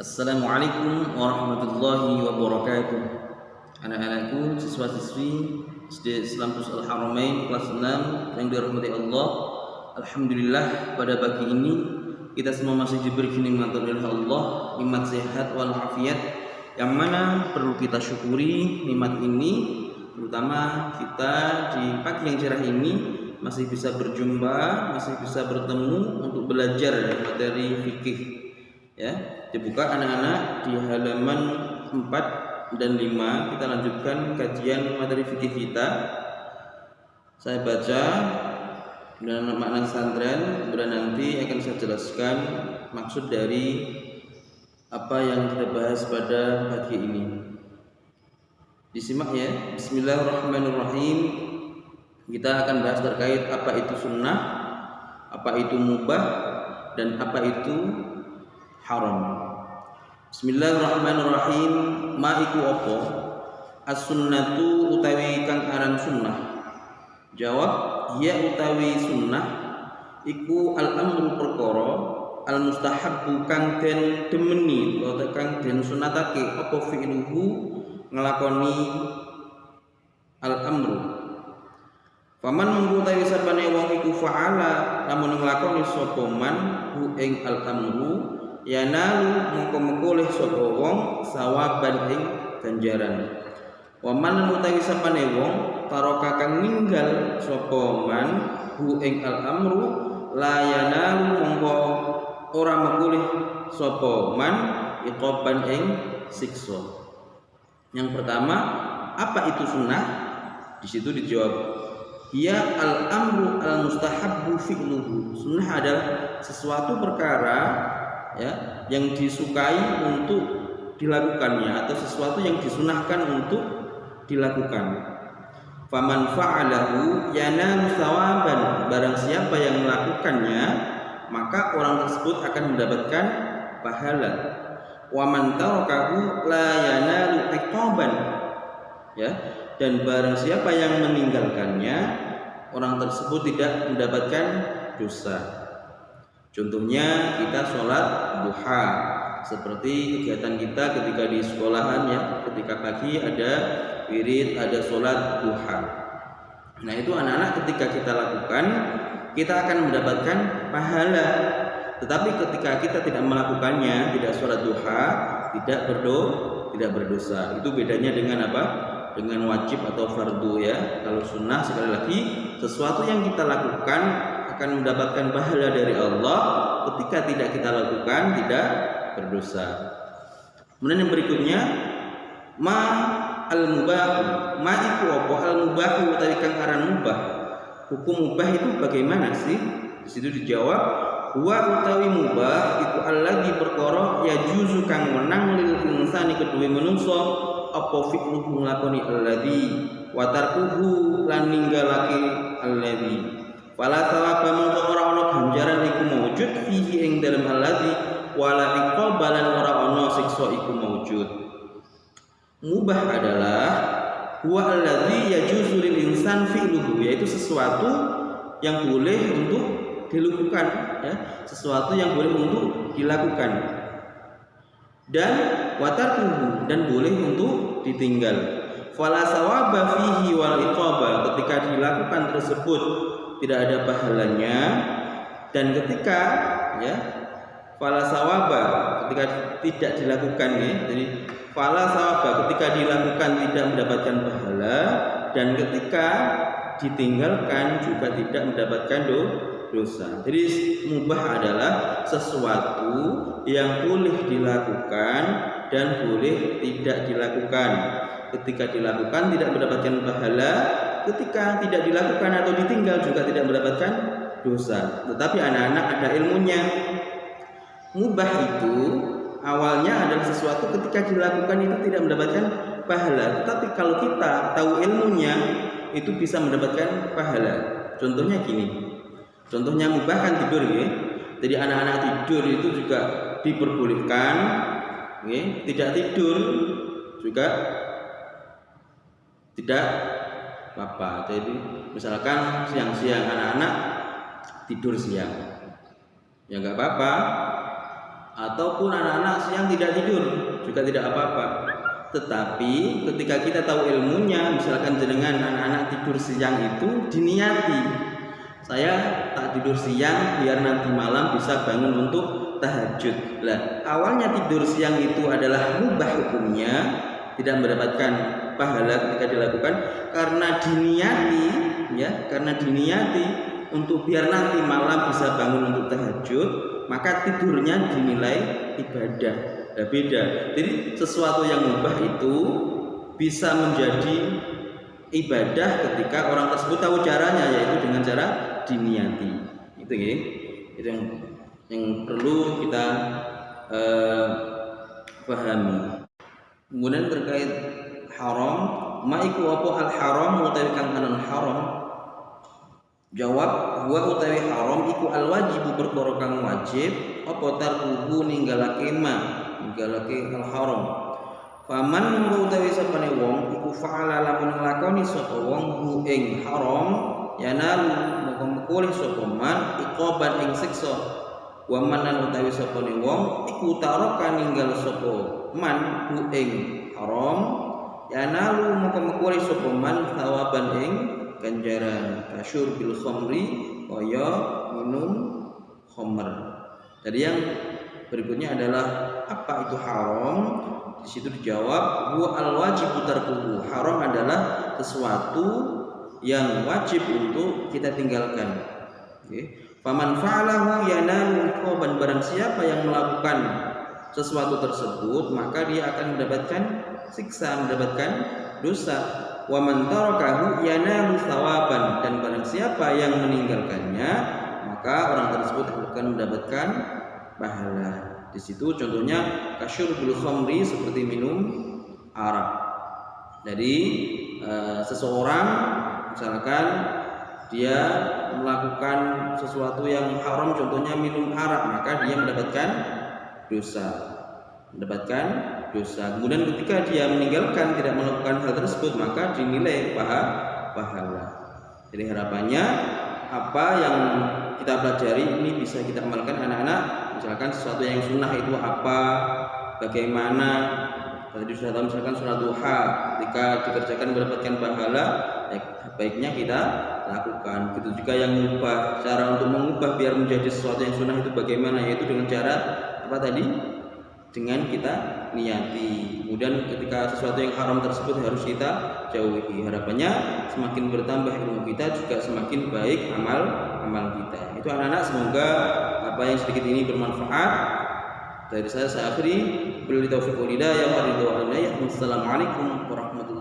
Assalamualaikum warahmatullahi wabarakatuh. Anak-anakku, siswa-siswi SD Islam Plus Al-Haramain kelas 6 yang dirahmati Allah. Alhamdulillah, pada pagi ini kita semua masih diberi nikmat oleh Allah, nikmat sehat walafiat, yang mana perlu kita syukuri nikmat ini. Terutama kita di pagi yang cerah ini masih bisa berjumpa, masih bisa bertemu untuk belajar materi fikih. Ya, dibuka anak-anak di halaman 4 dan 5. Kita lanjutkan kajian materi fikih kita. Saya baca dan makna santren, kemudian nanti akan saya jelaskan maksud dari apa yang kita bahas pada pagi ini. Disimak ya. Bismillahirrahmanirrahim. Kita akan bahas terkait apa itu sunnah, apa itu mubah, dan apa itu haram. Bismillahirrahmanirrahim. Ma iku apa? As-sunnatu utawi kang aran sunnah. Jawab, ya utawi sunnah iku al-amru perkara al-mustahabbu kang den demeni utawa kang den sunatake apa fi'luhu nglakoni al-amru. Faman mengutawi sapane wong iku fa'ala lamun nglakoni sapa man hu ing al-amru yanalu mongko oleh sapa wong sawaban ing ganjaran. Wa man utawi sapane wong taraka kang ninggal sapa man hu ing al-amru la yanalu mongko ora mekulih sapa man iqaban ing siksa. Yang pertama, apa itu sunnah? Di situ dijawab, ya al-amru al-mustahabbu fi'luhu. Sunnah adalah sesuatu perkara ya yang disukai untuk dilakukannya atau sesuatu yang disunahkan untuk dilakukan. Faman fa'alahu yanalu sawaban. Barang siapa yang melakukannya maka orang tersebut akan mendapatkan pahala. Wa man tarakahu la yanalu iqaban. Ya, dan barang siapa yang meninggalkannya orang tersebut tidak mendapatkan dosa. Contohnya kita sholat duha, seperti kegiatan kita ketika di sekolahan ya, ketika pagi ada wirid, ada sholat duha. Nah itu anak-anak ketika kita lakukan kita akan mendapatkan pahala. Tetapi ketika kita tidak melakukannya, tidak sholat duha, tidak berdosa. Itu bedanya dengan apa? Dengan wajib atau fardu ya. Kalau sunnah sekali lagi sesuatu yang kita lakukan akan mendapatkan pahala dari Allah, ketika tidak kita lakukan tidak berdosa. Kemudian yang berikutnya, ma al-mubah. Ma iku apa? Al-mubah utawi kang aran mubah. Hukum mubah itu bagaimana sih? Di situ dijawab, wa utawi mubah iku alladzi perkara ya juzu kang menang lil insani kedue manungsa apa fi'luhu nglakoni alladzi wa tarkuhu lan ninggalake alladzi. Fala thawaba mongko ora ana ganjaran iku maujud fihi ing dalem alladzi wala iqabalan ora ana siksa iku maujud. Mubah adalah huwa alladzi yajuzu lil insan fi'luhu, yaitu sesuatu yang boleh untuk dilakukan ya, sesuatu yang boleh untuk dilakukan, dan watarkuhu, dan boleh untuk ditinggal. Fala sawaba fihi wal iqaba, ketika dilakukan tersebut tidak ada pahalanya, dan ketika ya fala sawaba ketika tidak dilakukan ya, jadi fala sawaba ketika dilakukan tidak mendapatkan pahala, dan ketika ditinggalkan juga tidak mendapatkan dosa. Jadi mubah adalah sesuatu yang boleh dilakukan dan boleh tidak dilakukan. Ketika dilakukan tidak mendapatkan pahala, ketika tidak dilakukan atau ditinggal juga tidak mendapatkan dosa. Tetapi anak-anak ada ilmunya. Mubah itu awalnya adalah sesuatu ketika dilakukan itu tidak mendapatkan pahala. Tetapi kalau kita tahu ilmunya itu bisa mendapatkan pahala. Contohnya gini. Contohnya mubah kan tidur ya. Jadi anak-anak tidur itu juga diperbolehkan. Ya. Tidak tidur juga tidak apa. Jadi misalkan siang-siang anak-anak tidur siang, ya nggak apa-apa. ataupun anak-anak siang tidak tidur juga tidak apa-apa. Tetapi ketika kita tahu ilmunya, misalkan jenengan anak-anak tidur siang itu diniati, saya tak tidur siang biar nanti malam bisa bangun untuk tahajud. Lah, awalnya tidur siang itu adalah mubah hukumnya, tidak mendapatkan pahala ketika dilakukan karena diniati, ya, karena diniati untuk biar nanti malam bisa bangun untuk tahajud, maka tidurnya dinilai ibadah. Beda. Jadi sesuatu yang mubah itu bisa menjadi ibadah ketika orang tersebut tahu caranya, yaitu dengan cara diniati. Itu ya. Itu yang perlu kita pahami. Kemudian terkait haram, maiku apa al haram utawi kang anan haram. Jawab, wa utawi haram iku al wajibu perkara kang wajib apa tarkuhu ninggalake al haram. Faman utawi sapane wong iku fa'ala lamun nglakoni sapa wong hu ing haram yanalu moko-moko sapa man iqaban ing siksa. Wa manan utawi sapane wong iku taraka ninggal sapa man hu ing haram yanalu moko-moko sapa man thawaban ing ganjaran kasyur bil khamri kaya minum khamr. Jadi yang berikutnya adalah apa itu haram? Di situ dijawab huwa al wajibu tarkuhu. Haram adalah sesuatu yang wajib untuk kita tinggalkan. Faman fa'alahu yanalu iqaban, barang siapa yang melakukan sesuatu tersebut maka dia akan mendapatkan siksa, mendapatkan dosa. Wa man tarakahu yanalu thawaban, dan barang siapa yang meninggalkannya maka orang tersebut akan mendapatkan pahala. Di situ contohnya kasyurbul khamri, seperti minum arak. Jadi seseorang misalkan dia melakukan sesuatu yang haram, contohnya minum arak, maka dia mendapatkan dosa. Kemudian ketika dia meninggalkan, tidak melakukan hal tersebut, maka dinilai pahala. Jadi harapannya apa yang kita pelajari ini bisa kita amalkan anak-anak. Misalkan sesuatu yang sunnah itu apa, bagaimana. Tadi sudah tahu misalkan sholat duha, ketika dikerjakan mendapatkan pahala, baiknya kita lakukan. Begitu juga yang mengubah, cara untuk mengubah biar menjadi sesuatu yang sunnah itu bagaimana, yaitu dengan cara apa tadi? Dengan kita niati. Kemudian ketika sesuatu yang haram tersebut harus kita jauhi. Harapannya semakin bertambah ilmu kita, juga semakin baik amal kita. Itu anak-anak, semoga apa yang sedikit ini bermanfaat. Dari saya akhiri. Wabillahi taufiq wal hidayah. Wassalamualaikum warahmatullahi wabarakatuh.